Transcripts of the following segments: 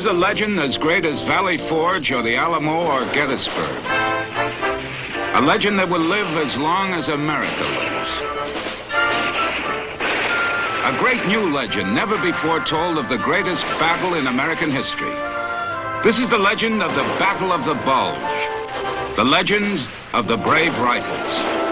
is a legend as great as Valley Forge or the Alamo or Gettysburg. A legend that will live as long as America lives. A great new legend never before told of the greatest battle in American history. This is the legend of the Battle of the Bulge. The legend of the brave rifles.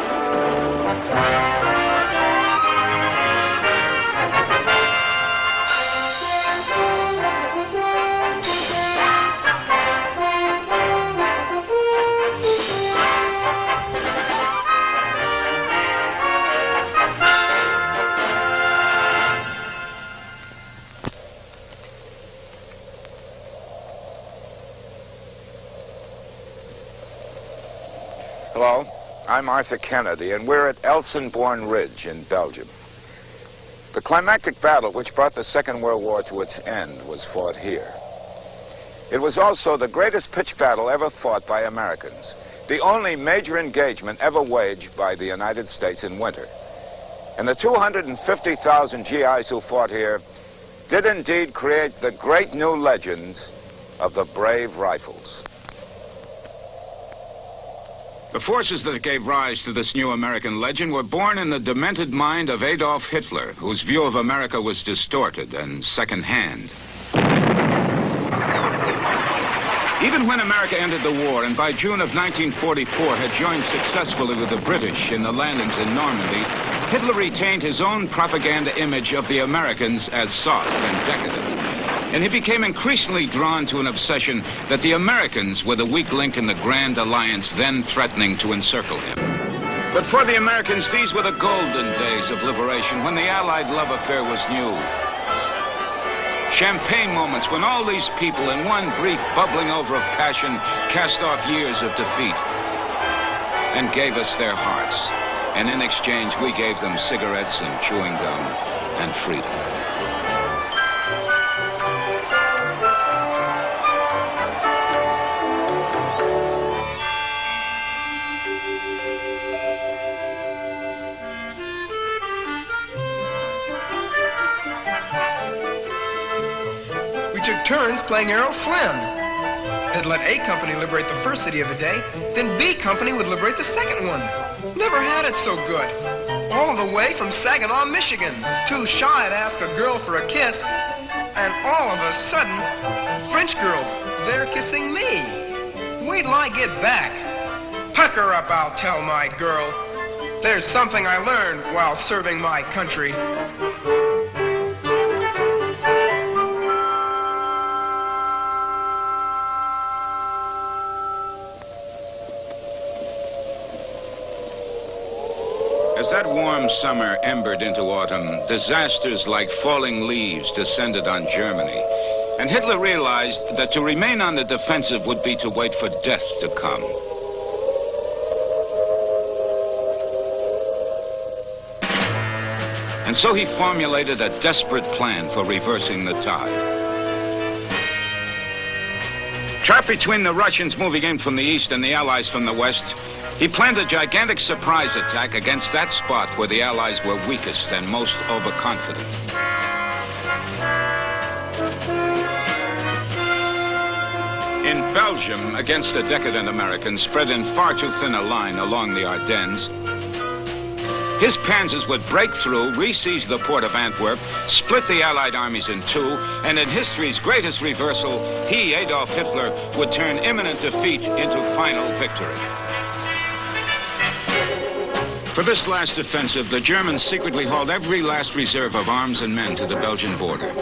Hello, I'm Arthur Kennedy, and we're at Elsenborn Ridge in Belgium. The climactic battle which brought the Second World War to its end was fought here. It was also the greatest pitched battle ever fought by Americans, the only major engagement ever waged by the United States in winter. And the 250,000 GIs who fought here did indeed create the great new legend of the brave rifles. The forces that gave rise to this new American legend were born in the demented mind of Adolf Hitler, whose view of America was distorted and second-hand. Even when America ended the war and by June of 1944 had joined successfully with the British in the landings in Normandy, Hitler retained his own propaganda image of the Americans as soft and decadent. And he became increasingly drawn to an obsession that the Americans were the weak link in the grand alliance then threatening to encircle him. But for the Americans, these were the golden days of liberation, when the Allied love affair was new. Champagne moments when all these people, in one brief bubbling over of passion, cast off years of defeat and gave us their hearts. And in exchange, we gave them cigarettes and chewing gum and freedom. Took turns playing Errol Flynn. They'd let A Company liberate the first city of the day, then B Company would liberate the second one. Never had it so good. All the way from Saginaw, Michigan. Too shy to ask a girl for a kiss. And all of a sudden, French girls, they're kissing me. Wait till I get back. Pucker up, I'll tell my girl. There's something I learned while serving my country. As that warm summer embered into autumn, disasters like falling leaves descended on Germany. And Hitler realized that to remain on the defensive would be to wait for death to come. And so he formulated a desperate plan for reversing the tide. Trapped between the Russians moving in from the east and the Allies from the west, he planned a gigantic surprise attack against that spot where the Allies were weakest and most overconfident. In Belgium, against the decadent Americans spread in far too thin a line along the Ardennes, his panzers would break through, re-seize the port of Antwerp, split the Allied armies in two, and in history's greatest reversal, he, Adolf Hitler, would turn imminent defeat into final victory. For this last offensive, the Germans secretly hauled every last reserve of arms and men to the Belgian border.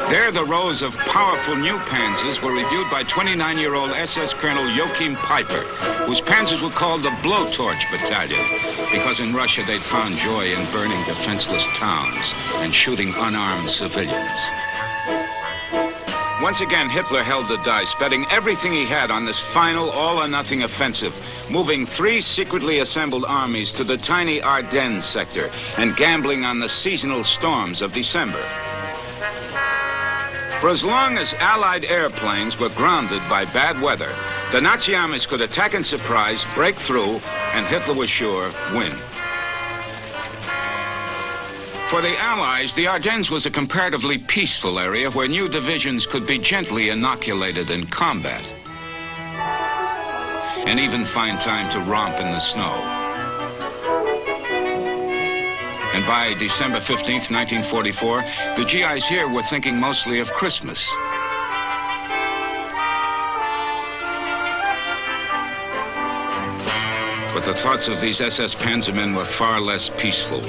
There, the rows of powerful new panzers were reviewed by 29-year-old SS Colonel Joachim Peiper, whose panzers were called the Blowtorch Battalion, because in Russia they'd found joy in burning defenseless towns and shooting unarmed civilians. Once again, Hitler held the dice, betting everything he had on this final all-or-nothing offensive, moving 3 secretly assembled armies to the tiny Ardennes sector and gambling on the seasonal storms of December. For as long as Allied airplanes were grounded by bad weather, the Nazi armies could attack in surprise, break through, and Hitler was sure, win. For the Allies, the Ardennes was a comparatively peaceful area where new divisions could be gently inoculated in combat and even find time to romp in the snow. And by December 15th, 1944, the GIs here were thinking mostly of Christmas. But the thoughts of these SS Panzermen were far less peaceful.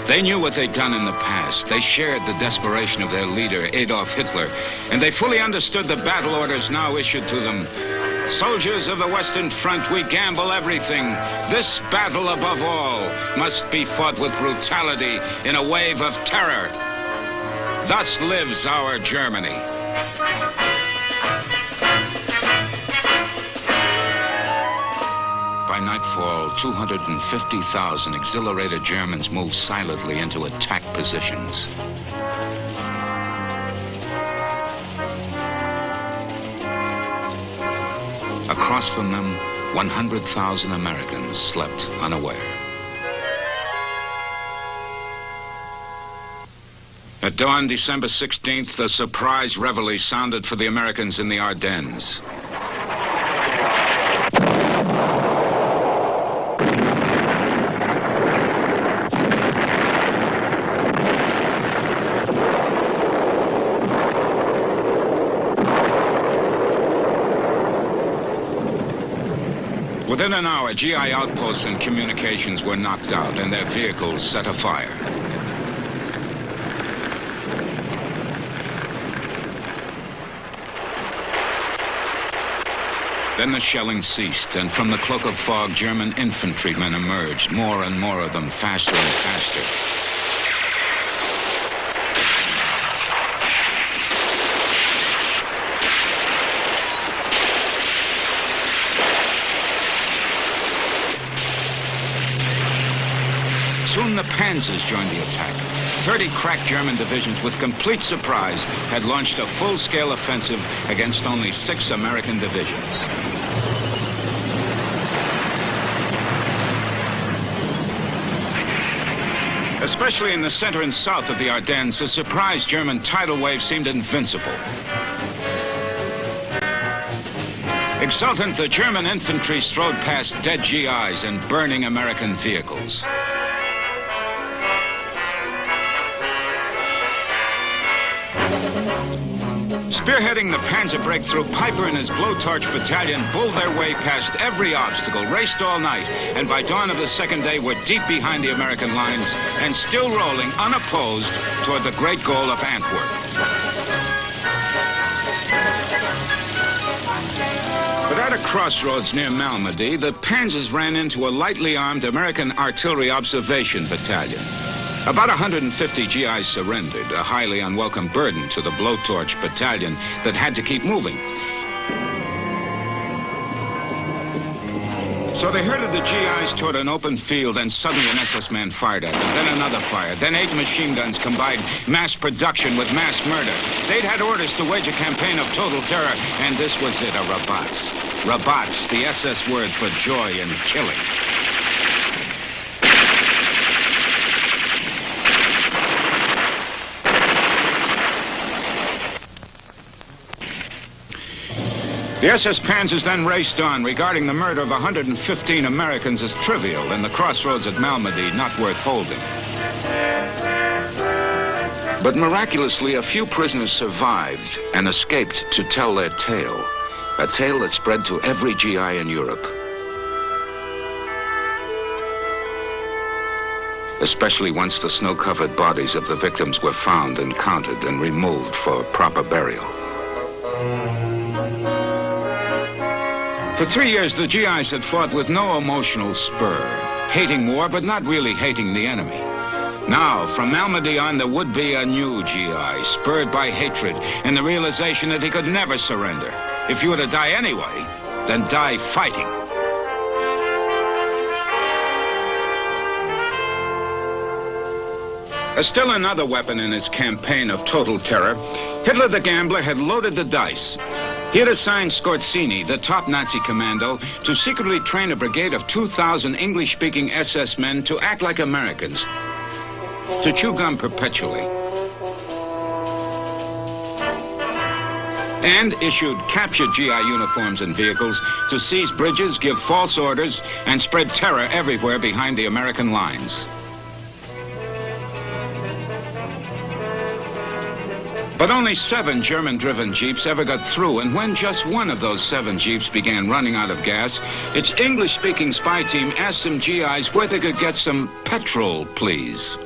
They knew what they'd done in the past. They shared the desperation of their leader, Adolf Hitler, and they fully understood the battle orders now issued to them. Soldiers of the Western Front, we gamble everything. This battle, above all, must be fought with brutality in a wave of terror. Thus lives our Germany. By nightfall, 250,000 exhilarated Germans moved silently into attack positions. Across from them, 100,000 Americans slept unaware. At dawn, December 16th, the surprise reveille sounded for the Americans in the Ardennes. Within an hour, GI outposts and communications were knocked out and their vehicles set afire. Then the shelling ceased, and from the cloak of fog, German infantrymen emerged, more and more of them, faster and faster. Soon the Panzers joined the attack. 30 crack German divisions, with complete surprise, had launched a full-scale offensive against only 6 American divisions. Especially in the center and south of the Ardennes, the surprise German tidal wave seemed invincible. Exultant, the German infantry strode past dead GIs and burning American vehicles. Spearheading the Panzer breakthrough, Piper and his blowtorch battalion bulled their way past every obstacle, raced all night, and by dawn of the second day were deep behind the American lines and still rolling unopposed toward the great goal of Antwerp. But at a crossroads near Malmedy, the Panzers ran into a lightly armed American artillery observation battalion. About 150 GIs surrendered, a highly unwelcome burden to the blowtorch battalion that had to keep moving. So they herded the GIs toward an open field, and suddenly an SS man fired at them, then another fired, then 8 machine guns combined mass production with mass murder. They'd had orders to wage a campaign of total terror, and this was it, a Rabatz. Rabatz, the SS word for joy in killing. The SS Panzers then raced on, regarding the murder of 115 Americans as trivial and the crossroads at Malmedy not worth holding. But miraculously, a few prisoners survived and escaped to tell their tale, a tale that spread to every GI in Europe. Especially once the snow-covered bodies of the victims were found and counted and removed for proper burial. For 3 years, the GIs had fought with no emotional spur, hating war, but not really hating the enemy. Now, from Malmedy on, there would be a new GI, spurred by hatred and the realization that he could never surrender. If you were to die anyway, then die fighting. As still another weapon in his campaign of total terror, Hitler the Gambler had loaded the dice. He had assigned Skorzeny, the top Nazi commando, to secretly train a brigade of 2,000 English-speaking SS men to act like Americans. to chew gum perpetually, and issued captured GI uniforms and vehicles to seize bridges, give false orders, and spread terror everywhere behind the American lines. But only 7 German-driven jeeps ever got through, and when just one of those 7 jeeps began running out of gas, its English-speaking spy team asked some GIs where they could get some petrol, please.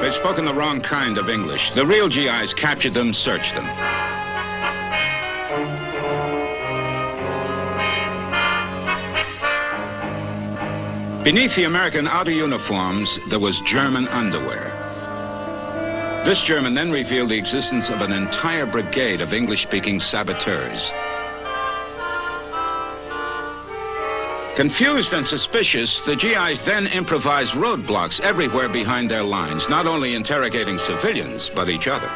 They'd spoken the wrong kind of English. The real GIs captured them, searched them. Beneath the American outer uniforms, there was German underwear. This German then revealed the existence of an entire brigade of English-speaking saboteurs. Confused and suspicious, the GIs then improvised roadblocks everywhere behind their lines, not only interrogating civilians, but each other.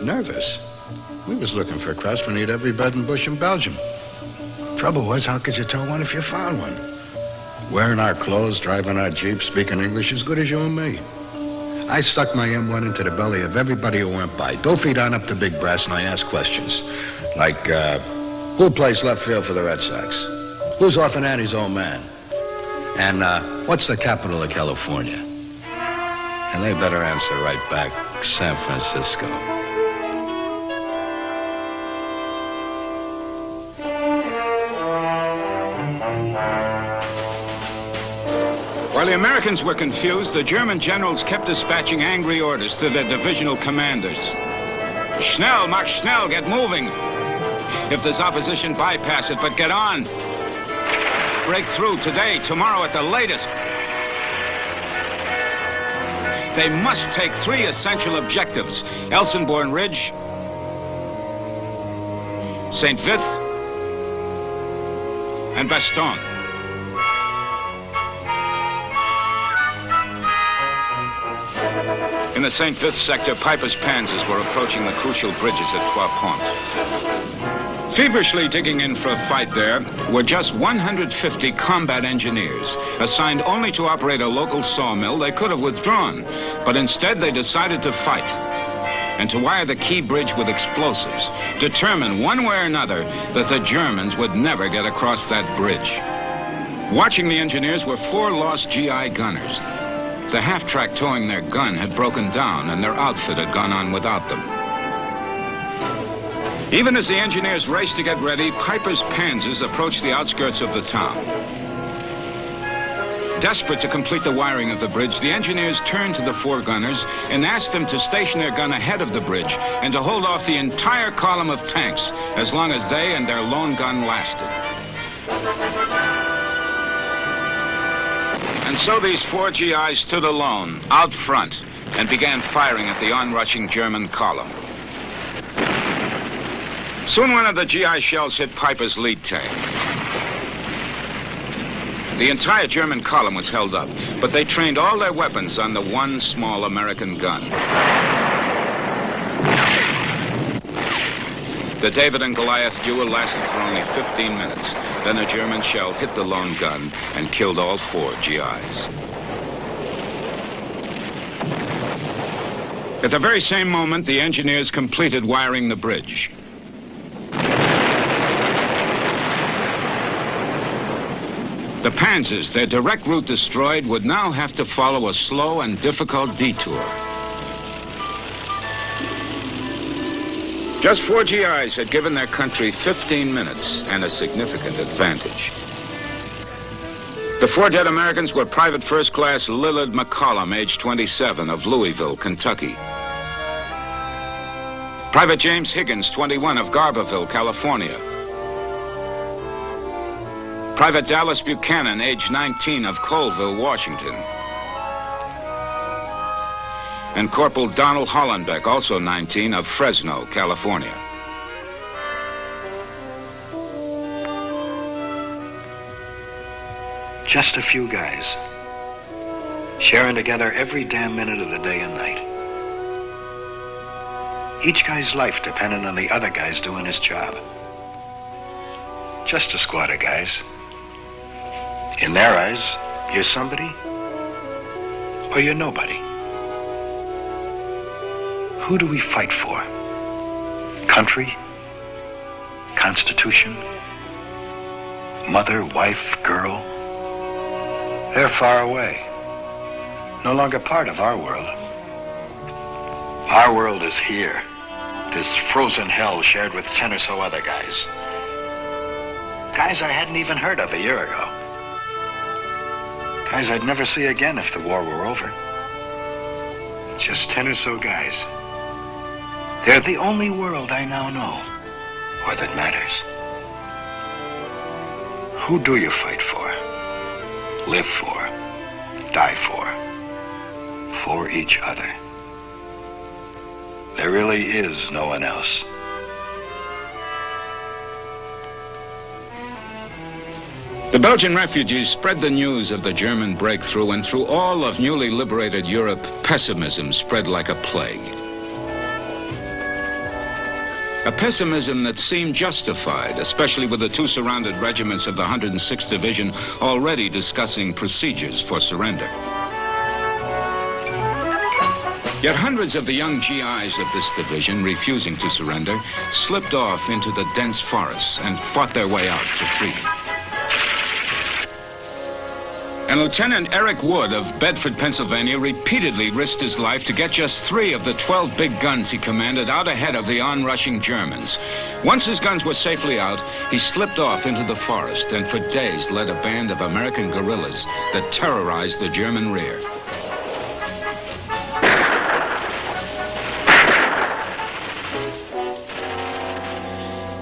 Nervous? We was looking for a craftsman eat every bed and bush in Belgium. Trouble was, how could you tell one if you found one? Wearing our clothes, driving our Jeep, speaking English as good as you and me. I stuck my M1 into the belly of everybody who went by. 2 feet on up to Big Brass, and I asked questions. Like, who plays left field for the Red Sox? Who's Orphan Annie's old man? And, what's the capital of California? And they better answer right back, San Francisco. While the Americans were confused, the German generals kept dispatching angry orders to their divisional commanders. Schnell, mach schnell, get moving. If there's opposition, bypass it, but get on. Break through today, tomorrow at the latest. They must take 3 essential objectives: Elsenborn Ridge, St. Vith, and Bastogne. In the St. Vith sector, Piper's panzers were approaching the crucial bridges at Trois Ponts. Feverishly digging in for a fight there were just 150 combat engineers. Assigned only to operate a local sawmill, they could have withdrawn, but instead they decided to fight and to wire the key bridge with explosives, determined one way or another that the Germans would never get across that bridge. Watching the engineers were 4 lost GI gunners. The half-track towing their gun had broken down, and their outfit had gone on without them. Even as the engineers raced to get ready, Piper's panzers approached the outskirts of the town. Desperate to complete the wiring of the bridge, the engineers turned to the 4 gunners and asked them to station their gun ahead of the bridge and to hold off the entire column of tanks as long as they and their lone gun lasted. And so these 4 GIs stood alone, out front, and began firing at the onrushing German column. Soon one of the GI shells hit Piper's lead tank. The entire German column was held up, but they trained all their weapons on the one small American gun. The David and Goliath duel lasted for only 15 minutes. Then a German shell hit the lone gun and killed all 4 GIs. At the very same moment, the engineers completed wiring the bridge. The panzers, their direct route destroyed, would now have to follow a slow and difficult detour. Just 4 GIs had given their country 15 minutes and a significant advantage. The 4 dead Americans were Private First Class Lillard McCollum, age 27, of Louisville, Kentucky. Private James Higgins, 21, of Garberville, California. Private Dallas Buchanan, age 19, of Colville, Washington. And Corporal Donald Hollenbeck, also 19, of Fresno, California. Just a few guys. sharing together every damn minute of the day and night. Each guy's life depended on the other guy's doing his job. Just a squad of guys. In their eyes, you're somebody or you're nobody. Who do we fight for? Country? Constitution? Mother, wife, girl? They're far away. No longer part of our world. Our world is here. This frozen hell shared with 10 or so other guys. Guys I hadn't even heard of a year ago. Guys I'd never see again if the war were over. Just 10 or so guys. They're the only world I now know, or that matters. Who do you fight for? Live for? Die for? For each other. There really is no one else. The Belgian refugees spread the news of the German breakthrough, and through all of newly liberated Europe, pessimism spread like a plague. A pessimism that seemed justified, especially with the two surrounded regiments of the 106th Division already discussing procedures for surrender. Yet hundreds of the young GIs of this division, refusing to surrender, slipped off into the dense forests and fought their way out to freedom. And Lieutenant Eric Wood of Bedford, Pennsylvania, repeatedly risked his life to get just 3 of the 12 big guns he commanded out ahead of the onrushing Germans. Once his guns were safely out, he slipped off into the forest and for days led a band of American guerrillas that terrorized the German rear.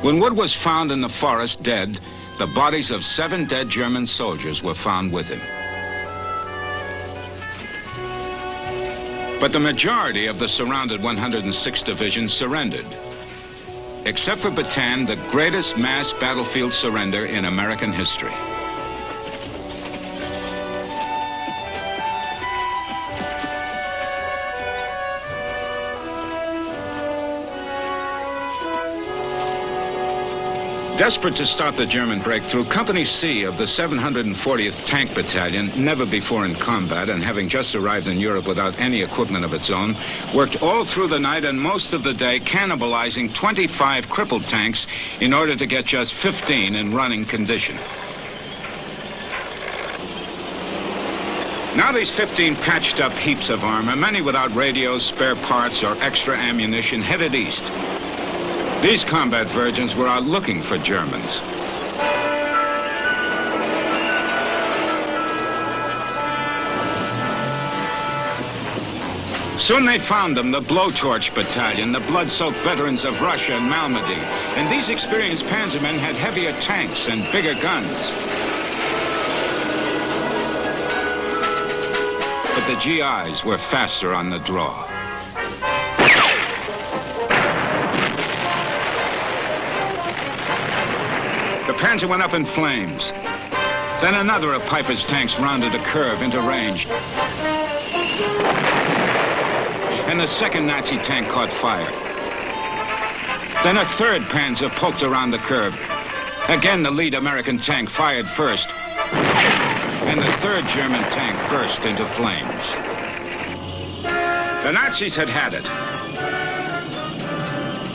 When Wood was found in the forest dead, the bodies of 7 dead German soldiers were found with him. But the majority of the surrounded 106th Division surrendered, except for Bataan, the greatest mass battlefield surrender in American history. Desperate to stop the German breakthrough, Company C of the 740th Tank Battalion, never before in combat and having just arrived in Europe without any equipment of its own, worked all through the night and most of the day cannibalizing 25 crippled tanks in order to get just 15 in running condition. Now these 15 patched up heaps of armor, many without radios, spare parts, or extra ammunition, headed east. These combat virgins were out looking for Germans. Soon they found them, the Blowtorch Battalion, the blood-soaked veterans of Russia and Malmedy. And these experienced panzermen had heavier tanks and bigger guns. But the GIs were faster on the draw. The Panzer went up in flames. Then another of Piper's tanks rounded a curve into range. And the second Nazi tank caught fire. Then a third Panzer poked around the curve. Again, the lead American tank fired first. And the third German tank burst into flames. The Nazis had had it.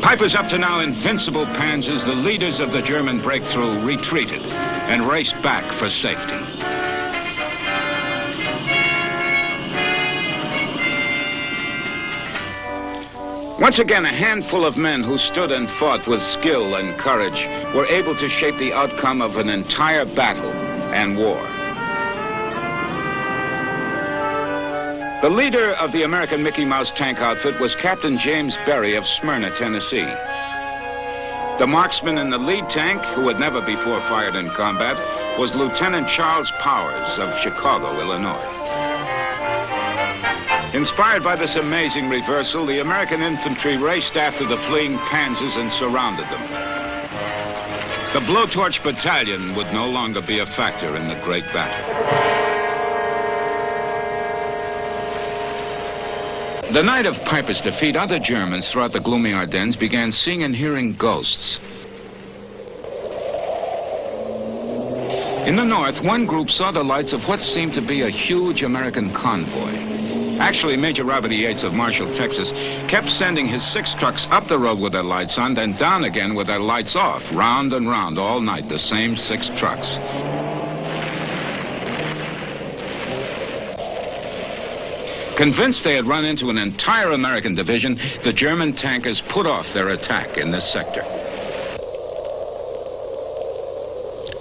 Piper's up to now invincible Panzers, the leaders of the German breakthrough, retreated and raced back for safety. Once again, a handful of men who stood and fought with skill and courage were able to shape the outcome of an entire battle and war. The leader of the American Mickey Mouse tank outfit was Captain James Berry of Smyrna, Tennessee. The marksman in the lead tank, who had never before fired in combat, was Lieutenant Charles Powers of Chicago, Illinois. Inspired by this amazing reversal, the American infantry raced after the fleeing Panzers and surrounded them. The Blowtorch Battalion would no longer be a factor in the great battle. The night of Piper's defeat, other Germans throughout the gloomy Ardennes began seeing and hearing ghosts. In the north, one group saw the lights of what seemed to be a huge American convoy. Actually, Major Robert E. Yates of Marshall, Texas, kept sending his 6 trucks up the road with their lights on, then down again with their lights off, round and round all night, the same 6 trucks. Convinced they had run into an entire American division, the German tankers put off their attack in this sector.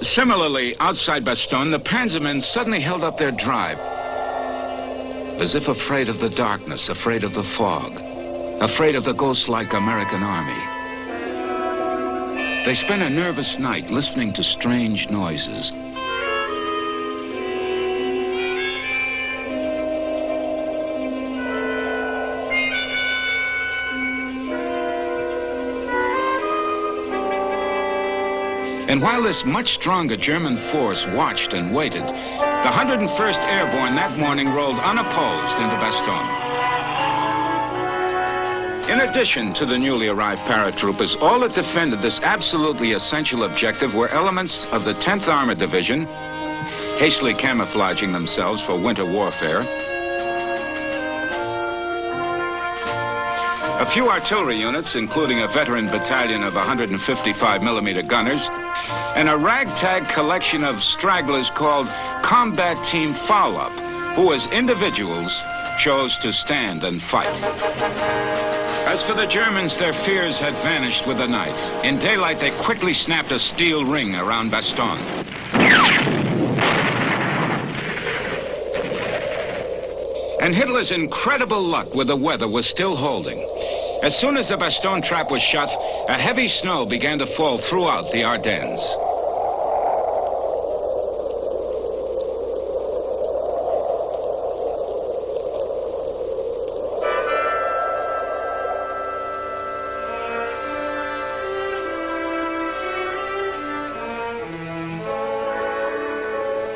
Similarly, outside Bastogne, the Panzermen suddenly held up their drive, as if afraid of the darkness, afraid of the fog, afraid of the ghost-like American army. They spent a nervous night listening to strange noises. And while this much stronger German force watched and waited, the 101st Airborne that morning rolled unopposed into Bastogne. In addition to the newly arrived paratroopers, all that defended this absolutely essential objective were elements of the 10th Armored Division, hastily camouflaging themselves for winter warfare, a few artillery units, including a veteran battalion of 155mm gunners, and a ragtag collection of stragglers called Combat Team Foul-Up, who as individuals chose to stand and fight. As for the Germans, their fears had vanished with the night. In daylight, they quickly snapped a steel ring around Bastogne. And Hitler's incredible luck with the weather was still holding. As soon as the Bastogne trap was shut, a heavy snow began to fall throughout the Ardennes.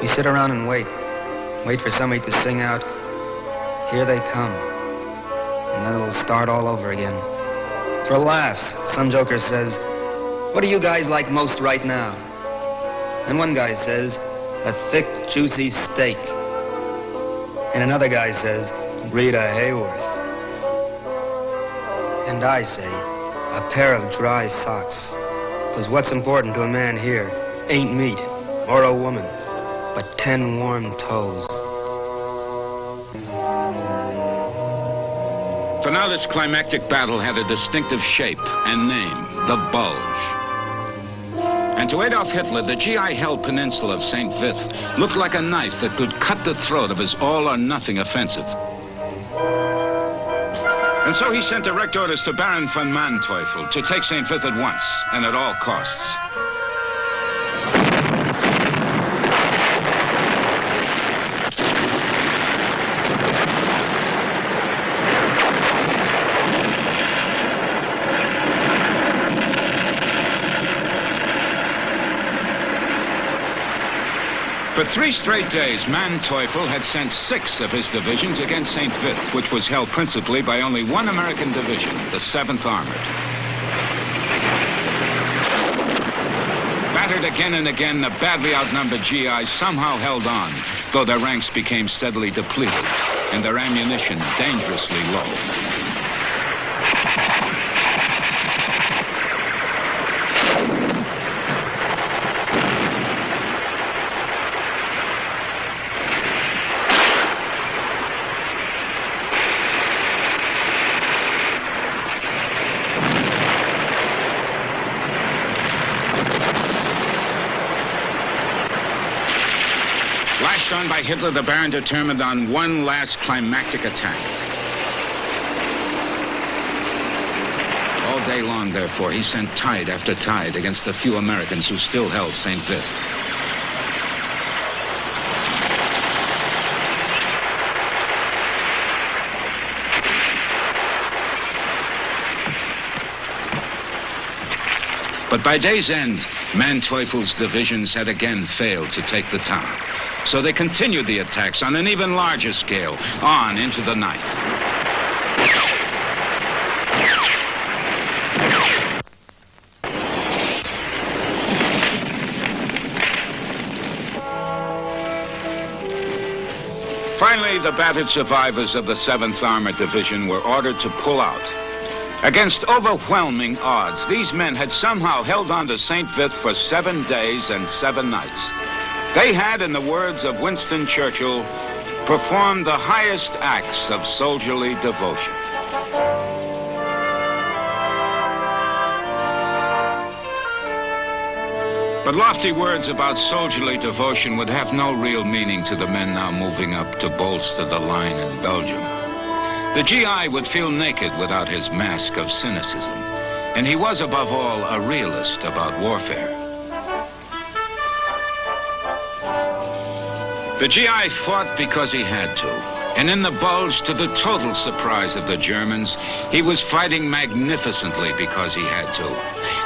We sit around and wait for somebody to sing out, "Here they come." And then it'll start all over again. For laughs, some joker says, "What do you guys like most right now?" And one guy says, "A thick, juicy steak." And another guy says, "Rita Hayworth." And I say, "A pair of dry socks." 'Cause what's important to a man here ain't meat or a woman, but 10 warm toes. For now, this climactic battle had a distinctive shape and name, the Bulge. And to Adolf Hitler, the GI-held peninsula of St. Vith looked like a knife that could cut the throat of his all-or-nothing offensive. And so he sent direct orders to Baron von Manteuffel to take St. Vith at once and at all costs. For 3 straight days, Manteuffel had sent 6 of his divisions against St. Vith, which was held principally by only one American division, the 7th Armored. Battered again and again, the badly outnumbered GIs somehow held on, though their ranks became steadily depleted and their ammunition dangerously low. Lashed on by Hitler, the Baron determined on one last climactic attack. All day long, therefore, he sent tide after tide against the few Americans who still held St. Vith. But by day's end, Manteuffel's divisions had again failed to take the town. So they continued the attacks on an even larger scale, on into the night. the battered survivors of the 7th Armored Division were ordered to pull out. Against overwhelming odds, these men had somehow held on to St. Vith for 7 days and 7 nights. They had, in the words of Winston Churchill, performed the highest acts of soldierly devotion. But lofty words about soldierly devotion would have no real meaning to the men now moving up to bolster the line in Belgium. The GI would feel naked without his mask of cynicism, and he was, above all, a realist about warfare. The GI fought because he had to, and in the Bulge, to the total surprise of the Germans, he was fighting magnificently because he had to,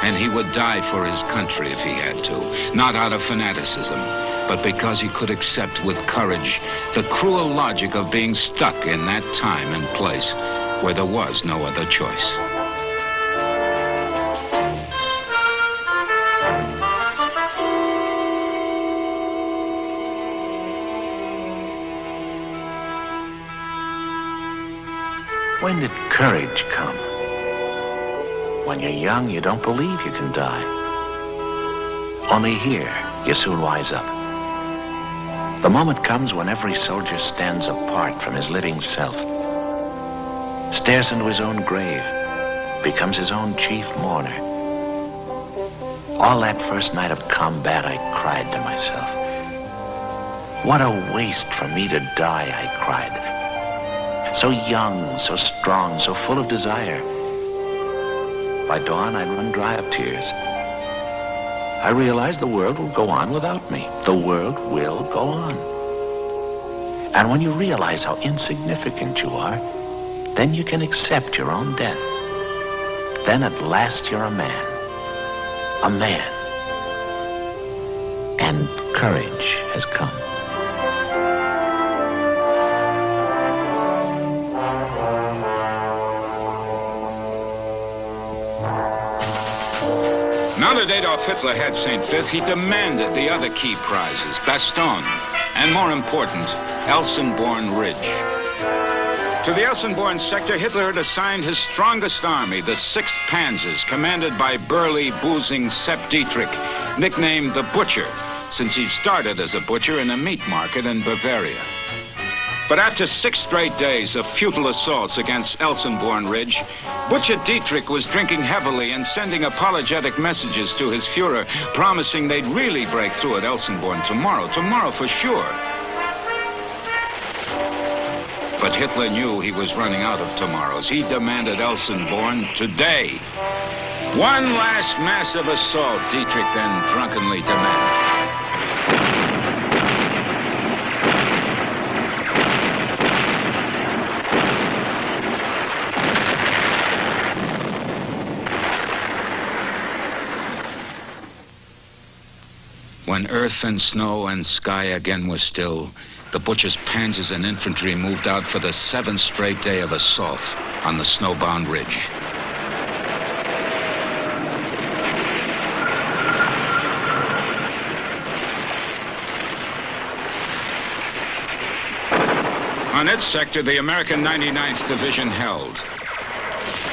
and he would die for his country if he had to, not out of fanaticism, but because he could accept with courage the cruel logic of being stuck in that time and place where there was no other choice. When did courage come? When you're young, you don't believe you can die. Only here, you soon wise up. The moment comes when every soldier stands apart from his living self, stares into his own grave, becomes his own chief mourner. All that first night of combat, I cried to myself. What a waste for me to die, I cried. So young, so strong, so full of desire. By dawn, I'd run dry of tears. I realized the world will go on without me. The world will go on. And when you realize how insignificant you are, then you can accept your own death. Then at last you're a man. A man. And courage has come. Now that Adolf Hitler had St. Vith, he demanded the other key prizes, Bastogne, and more important, Elsenborn Ridge. To the Elsenborn sector, Hitler had assigned his strongest army, the 6th Panzers, commanded by burly, boozing Sepp Dietrich, nicknamed the Butcher, since he started as a butcher in a meat market in Bavaria. But after 6 straight days of futile assaults against Elsenborn Ridge, Butcher Dietrich was drinking heavily and sending apologetic messages to his Fuhrer, promising they'd really break through at Elsenborn tomorrow for sure. But Hitler knew he was running out of tomorrows. He demanded Elsenborn today. One last massive assault, Dietrich then drunkenly demanded. When earth and snow and sky again were still, the Butcher's panzers and infantry moved out for the 7th straight day of assault on the snowbound ridge. On its sector, the American 99th Division held.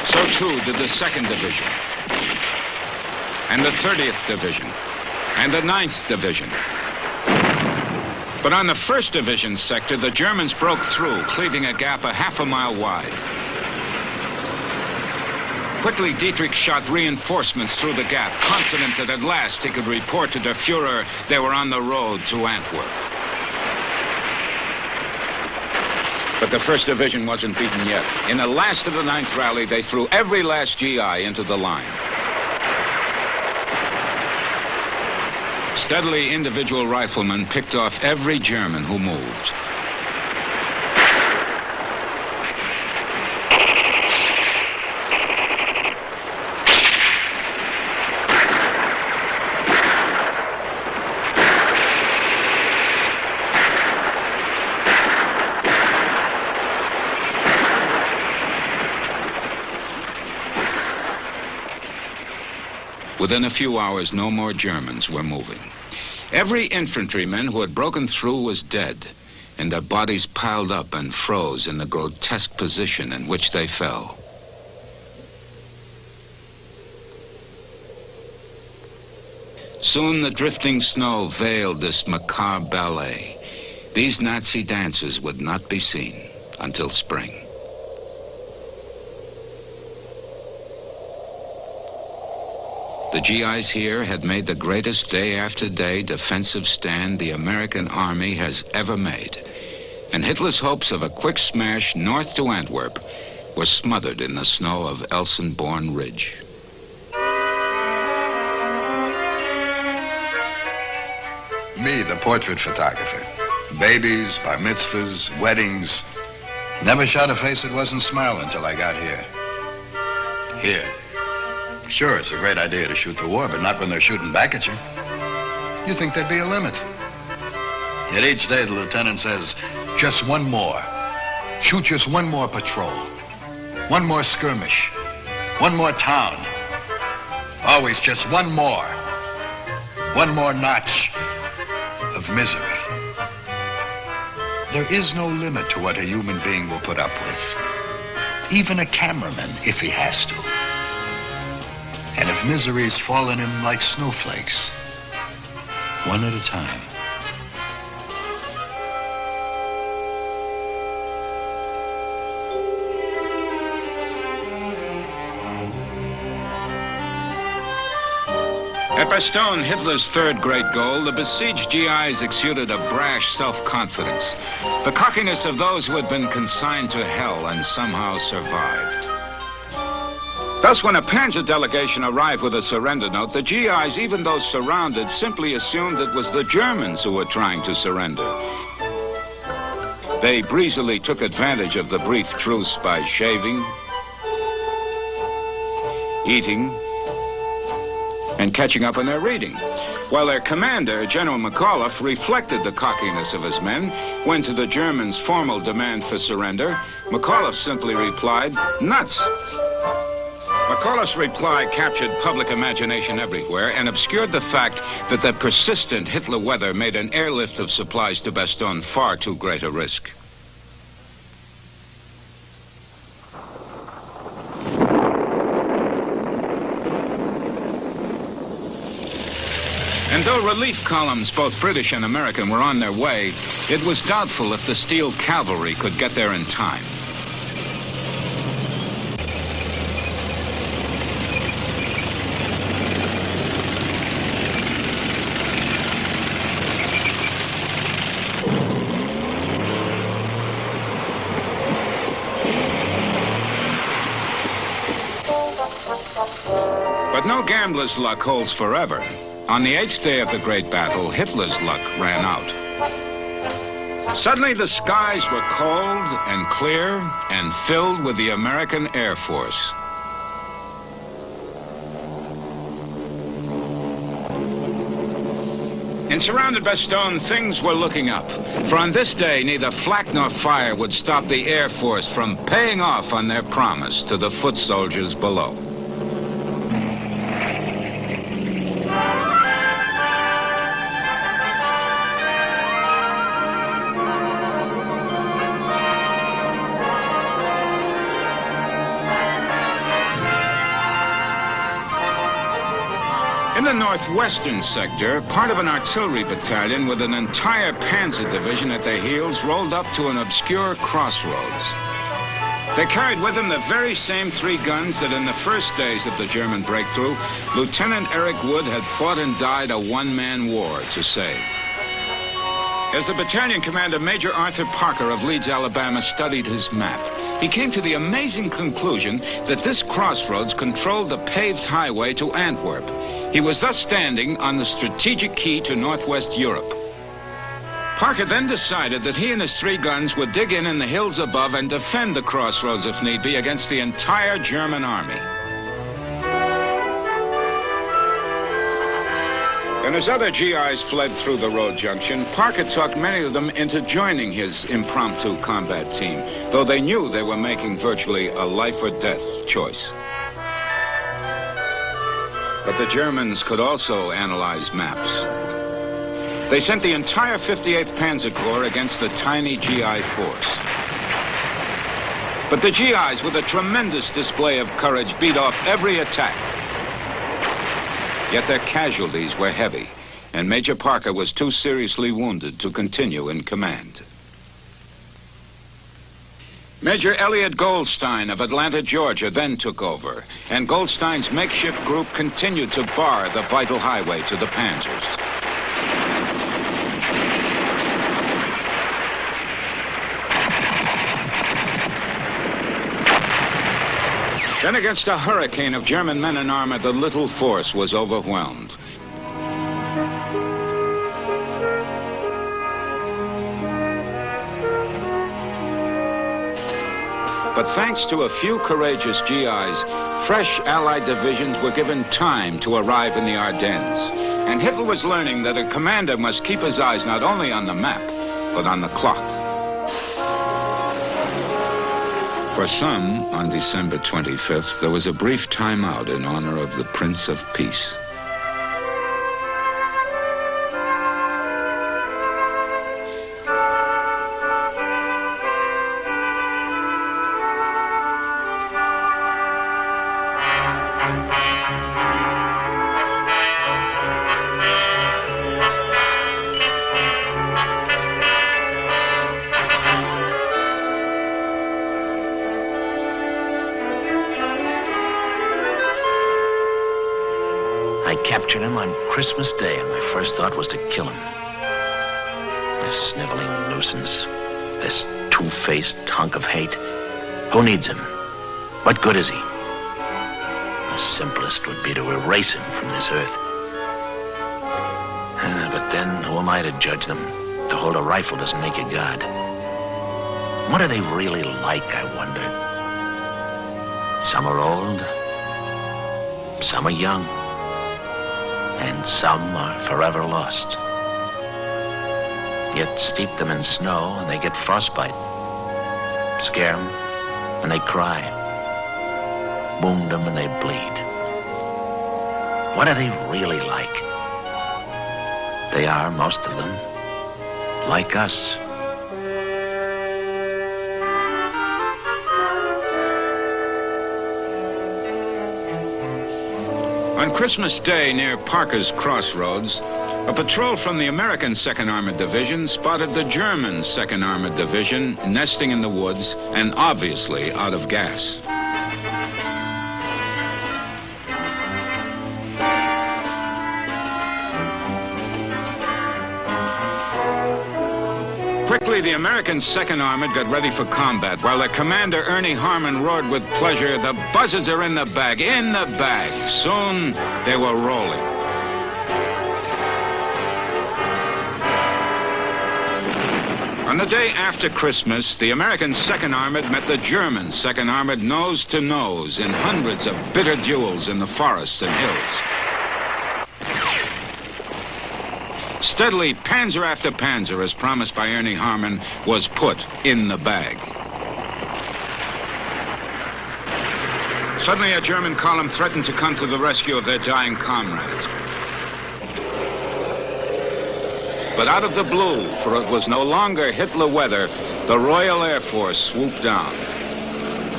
So too did the 2nd Division, and the 30th Division, and the 9th Division. But on the 1st Division sector, the Germans broke through, cleaving a gap a half a mile wide. Quickly, Dietrich shot reinforcements through the gap, confident that at last he could report to der Fuhrer they were on the road to Antwerp. But the 1st Division wasn't beaten yet. In the last of the 9th rally, they threw every last GI into the line. Steadily, individual riflemen picked off every German who moved. Within a few hours, no more Germans were moving. Every infantryman who had broken through was dead, and their bodies piled up and froze in the grotesque position in which they fell. Soon the drifting snow veiled this macabre ballet. These Nazi dances would not be seen until spring. The GIs here had made the greatest day-after-day defensive stand the American army has ever made. And Hitler's hopes of a quick smash north to Antwerp were smothered in the snow of Elsenborn Ridge. Me, the portrait photographer. Babies, bar mitzvahs, weddings. Never shot a face that wasn't smiling till I got here. Here. Sure, it's a great idea to shoot the war, but not when they're shooting back at you. You think there'd be a limit. Yet each day the lieutenant says, just one more. Shoot just one more patrol. One more skirmish. One more town. Always just one more. One more notch of misery. There is no limit to what a human being will put up with. Even a cameraman, if he has to. And if miseries fall on him like snowflakes, one at a time. At Bastogne, Hitler's third great goal, the besieged GIs exuded a brash self-confidence, the cockiness of those who had been consigned to hell and somehow survived. Thus, when a panzer delegation arrived with a surrender note, the GIs, even though surrounded, simply assumed it was the Germans who were trying to surrender. They breezily took advantage of the brief truce by shaving, eating, and catching up on their reading, while their commander, General McAuliffe, reflected the cockiness of his men when, to the Germans' formal demand for surrender, McAuliffe simply replied, "Nuts." McAuliffe's reply captured public imagination everywhere and obscured the fact that the persistent Hitler weather made an airlift of supplies to Bastogne far too great a risk. And though relief columns, both British and American, were on their way, it was doubtful if the Steel Cavalry could get there in time. But no gambler's luck holds forever. On the 8th day of the great battle, Hitler's luck ran out. Suddenly, the skies were cold and clear and filled with the American Air Force. In surrounded Bastogne, things were looking up. For on this day, neither flak nor fire would stop the Air Force from paying off on their promise to the foot soldiers below. In the northwestern sector, part of an artillery battalion with an entire panzer division at their heels rolled up to an obscure crossroads. They carried with them the very same 3 guns that in the first days of the German breakthrough, Lieutenant Eric Wood had fought and died a one-man war to save. As the battalion commander, Major Arthur Parker of Leeds, Alabama, studied his map, he came to the amazing conclusion that this crossroads controlled the paved highway to Antwerp. He was thus standing on the strategic key to northwest Europe. Parker then decided that he and his 3 guns would dig in the hills above and defend the crossroads, if need be, against the entire German army. And as other GIs fled through the road junction, Parker talked many of them into joining his impromptu combat team, though they knew they were making virtually a life-or-death choice. But the Germans could also analyze maps. They sent the entire 58th Panzer Corps against the tiny GI force. But the GIs, with a tremendous display of courage, beat off every attack. Yet their casualties were heavy, and Major Parker was too seriously wounded to continue in command. Major Elliot Goldstein of Atlanta, Georgia, then took over, and Goldstein's makeshift group continued to bar the vital highway to the Panzers. Then, against a hurricane of German men in armor, the little force was overwhelmed. But thanks to a few courageous GIs, fresh Allied divisions were given time to arrive in the Ardennes. And Hitler was learning that a commander must keep his eyes not only on the map, but on the clock. For some, on December 25th, there was a brief timeout in honor of the Prince of Peace. I captured him on Christmas Day, and my first thought was to kill him. This sniveling nuisance, this two-faced hunk of hate. Who needs him? What good is he? The simplest would be to erase him from this earth. But then, who am I to judge them? To hold a rifle doesn't make you God. What are they really like, I wonder? Some are old, some are young, and some are forever lost. Yet steep them in snow and they get frostbite. Scare them and they cry. Wound them and they bleed. What are they really like? They are, most of them, like us. On Christmas Day, near Parker's Crossroads, a patrol from the American 2nd Armored Division spotted the German 2nd Armored Division nesting in the woods and obviously out of gas. Quickly, the American 2nd Armored got ready for combat, while their commander, Ernie Harmon, roared with pleasure, "The buzzards are in the bag, in the bag." Soon, they were rolling. On the day after Christmas, the American 2nd Armored met the German 2nd Armored nose to nose in hundreds of bitter duels in the forests and hills. Steadily, panzer after panzer, as promised by Ernie Harmon, was put in the bag. Suddenly, a German column threatened to come to the rescue of their dying comrades. But out of the blue, for it was no longer Hitler weather, the Royal Air Force swooped down.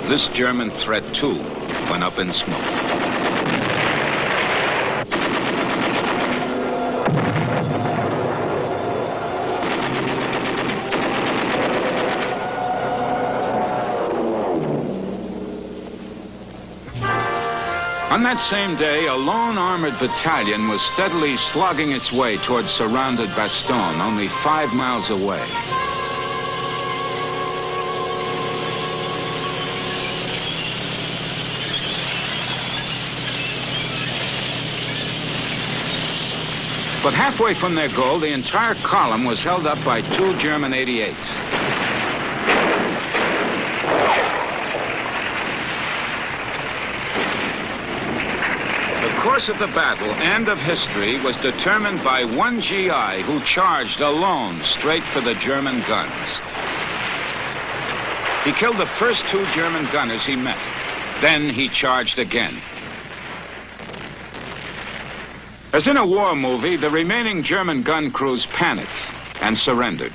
This German threat, too, went up in smoke. On that same day, a lone armored battalion was steadily slogging its way towards surrounded Bastogne, only 5 miles away. But halfway from their goal, the entire column was held up by 2 German 88s. The course of the battle and of history was determined by one GI who charged alone straight for the German guns. He killed the first 2 German gunners he met. Then he charged again. As in a war movie, the remaining German gun crews panicked and surrendered.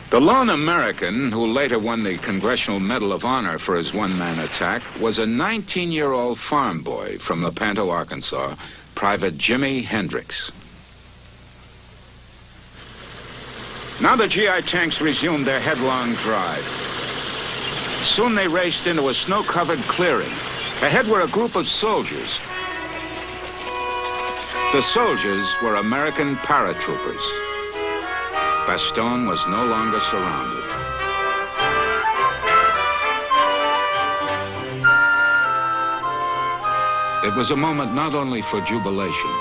The lone American, who later won the Congressional Medal of Honor for his one-man attack, was a 19-year-old farm boy from Lepanto, Arkansas, Private Jimmy Hendricks. Now the GI tanks resumed their headlong drive. Soon they raced into a snow-covered clearing. Ahead were a group of soldiers. The soldiers were American paratroopers. Bastogne was no longer surrounded. It was a moment not only for jubilation,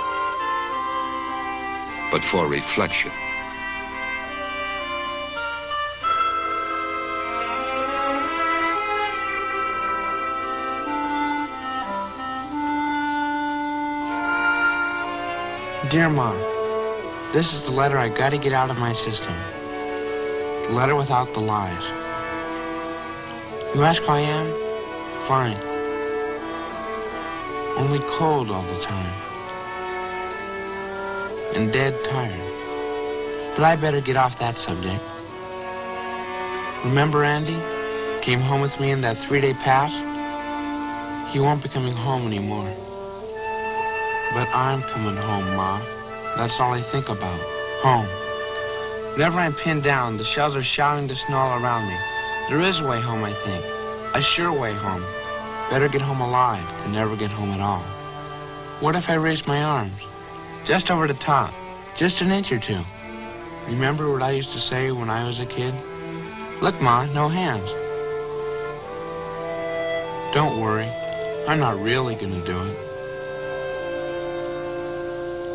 but for reflection. Dear Mom, this is the letter I gotta get out of my system. The letter without the lies. You ask how I am? Fine. Only cold all the time. And dead tired. But I better get off that subject. Remember Andy? Came home with me in that 3-day pass? He won't be coming home anymore. But I'm coming home, Ma. That's all I think about. Home. Whenever I'm pinned down, the shells are shouting the snow all around me. There is a way home, I think. A sure way home. Better get home alive than never get home at all. What if I raise my arms? Just over the top. Just an inch or two. Remember what I used to say when I was a kid? Look, Ma, no hands. Don't worry. I'm not really gonna do it.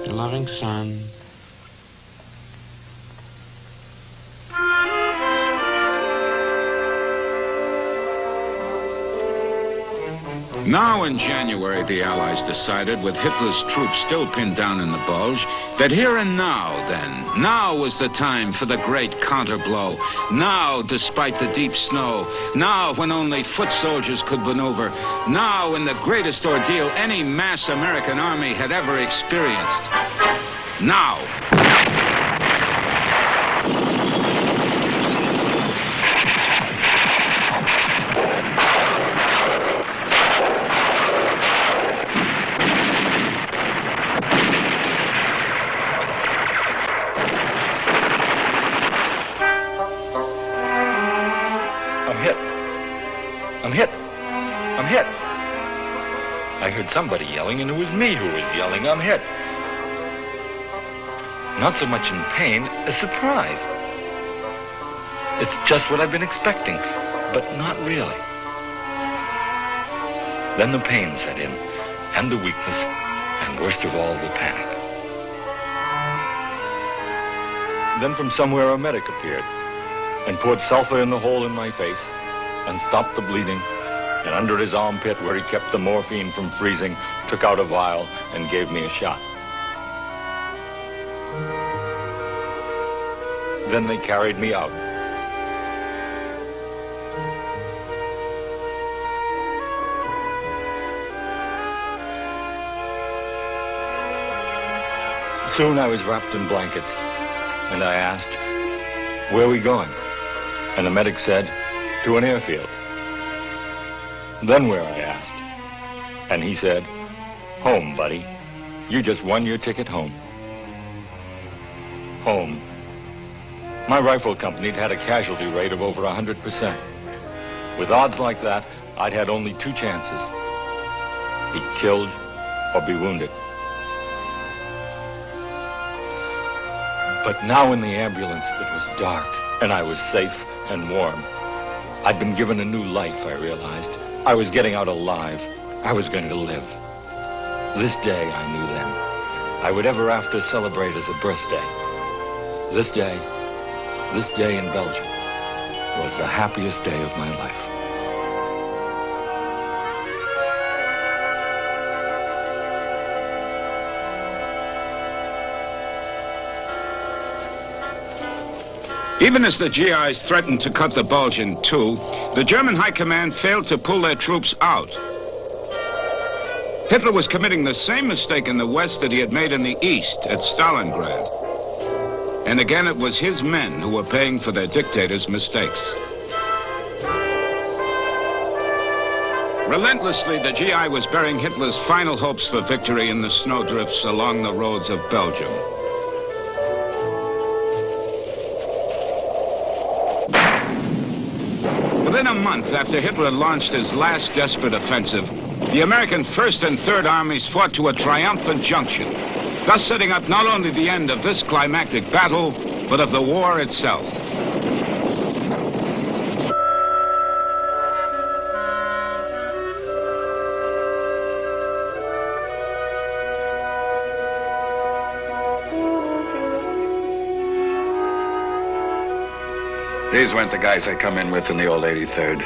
Your loving son. Now in January, the Allies decided, with Hitler's troops still pinned down in the Bulge, that here and now, then, now was the time for the great counterblow. Now, despite the deep snow. Now, when only foot soldiers could maneuver. Now, in the greatest ordeal any mass American army had ever experienced. Now. I'm hit. I heard somebody yelling, and it was me who was yelling, I'm hit. Not so much in pain as surprise. It's just what I've been expecting, but not really. Then the pain set in, and the weakness, and worst of all, the panic. Then from somewhere a medic appeared, and poured sulfur in the hole in my face, and stopped the bleeding, and under his armpit where he kept the morphine from freezing, took out a vial and gave me a shot. Then they carried me out. Soon I was wrapped in blankets, and I asked, "Where are we going?" And the medic said, "To an airfield." Then where, I asked. And he said, "Home, buddy. You just won your ticket home." Home. My rifle company had a casualty rate of over 100%. With odds like that, I'd had only 2 chances. Be killed or be wounded. But now in the ambulance, it was dark, and I was safe and warm. I'd been given a new life, I realized. I was getting out alive. I was going to live. This day, I knew then, I would ever after celebrate as a birthday. This day in Belgium, was the happiest day of my life. Even as the GIs threatened to cut the Bulge in two, the German high command failed to pull their troops out. Hitler was committing the same mistake in the West that he had made in the East at Stalingrad. And again, it was his men who were paying for their dictator's mistakes. Relentlessly, the GI was burying Hitler's final hopes for victory in the snowdrifts along the roads of Belgium. Within a month after Hitler launched his last desperate offensive, the American First and Third Armies fought to a triumphant junction, thus setting up not only the end of this climactic battle, but of the war itself. These weren't the guys I come in with in the old 83rd.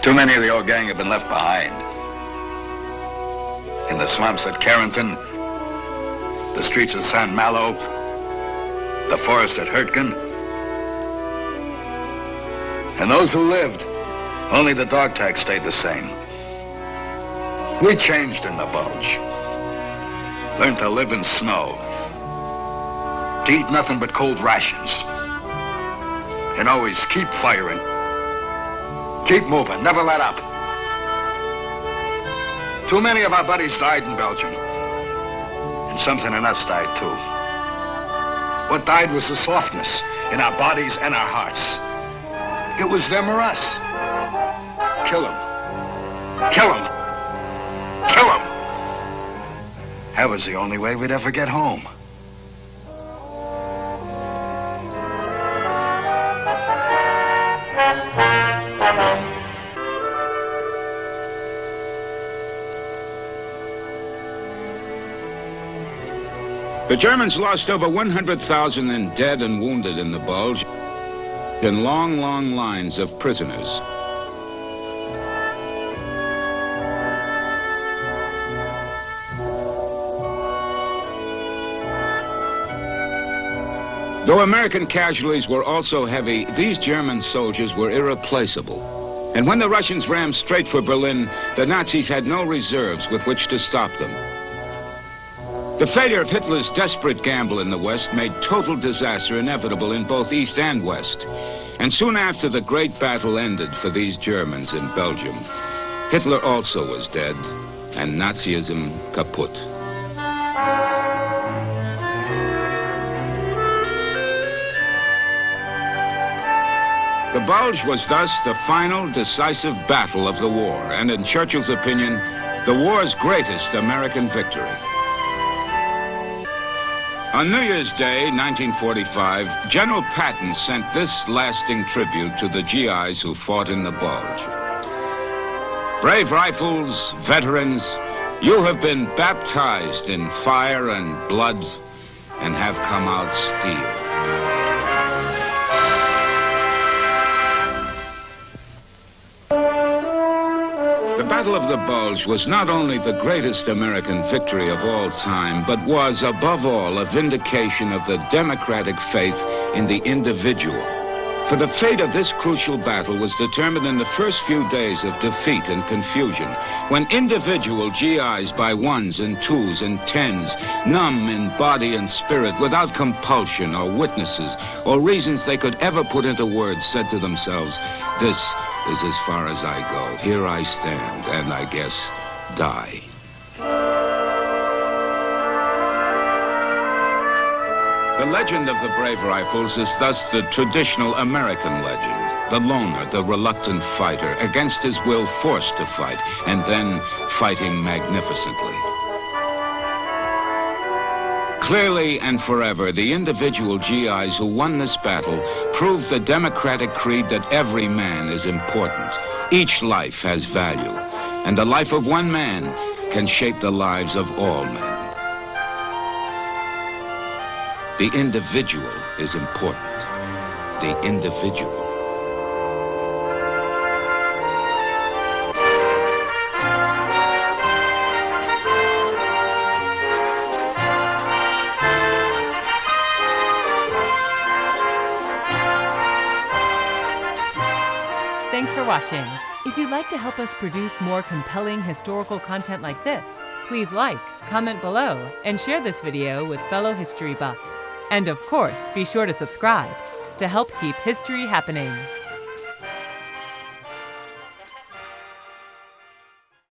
Too many of the old gang have been left behind. In the swamps at Carrington, the streets of San Malo, the forest at Hurtgen. And those who lived, only the dog tag stayed the same. We changed in the Bulge. Learned to live in snow. To eat nothing but cold rations. And always keep firing. Keep moving, never let up. Too many of our buddies died in Belgium. And something in us died too. What died was the softness in our bodies and our hearts. It was them or us. Kill them. Kill them. Kill them. That was the only way we'd ever get home. The Germans lost over 100,000 in dead and wounded in the Bulge, and long, long lines of prisoners. Though American casualties were also heavy, these German soldiers were irreplaceable. And when the Russians rammed straight for Berlin, the Nazis had no reserves with which to stop them. The failure of Hitler's desperate gamble in the West made total disaster inevitable in both East and West. And soon after the great battle ended for these Germans in Belgium, Hitler also was dead, and Nazism kaput. The Bulge was thus the final decisive battle of the war, and in Churchill's opinion, the war's greatest American victory. On New Year's Day, 1945, General Patton sent this lasting tribute to the GIs who fought in the Bulge. Brave rifles, veterans, you have been baptized in fire and blood and have come out steel. The Battle of the Bulge was not only the greatest American victory of all time, but was, above all, a vindication of the democratic faith in the individual. For the fate of this crucial battle was determined in the first few days of defeat and confusion, when individual GIs by ones and twos and tens, numb in body and spirit, without compulsion or witnesses or reasons they could ever put into words, said to themselves, "This is as far as I go. Here I stand, and I guess die." The legend of the brave rifles is thus the traditional American legend. The loner, the reluctant fighter, against his will forced to fight, and then fighting magnificently. Clearly and forever, the individual GIs who won this battle proved the democratic creed that every man is important. Each life has value, and the life of one man can shape the lives of all men. The individual is important. The individual. Thanks for watching. If you'd like to help us produce more compelling historical content like this, please like, comment below, and share this video with fellow history buffs. And of course, be sure to subscribe to help keep history happening.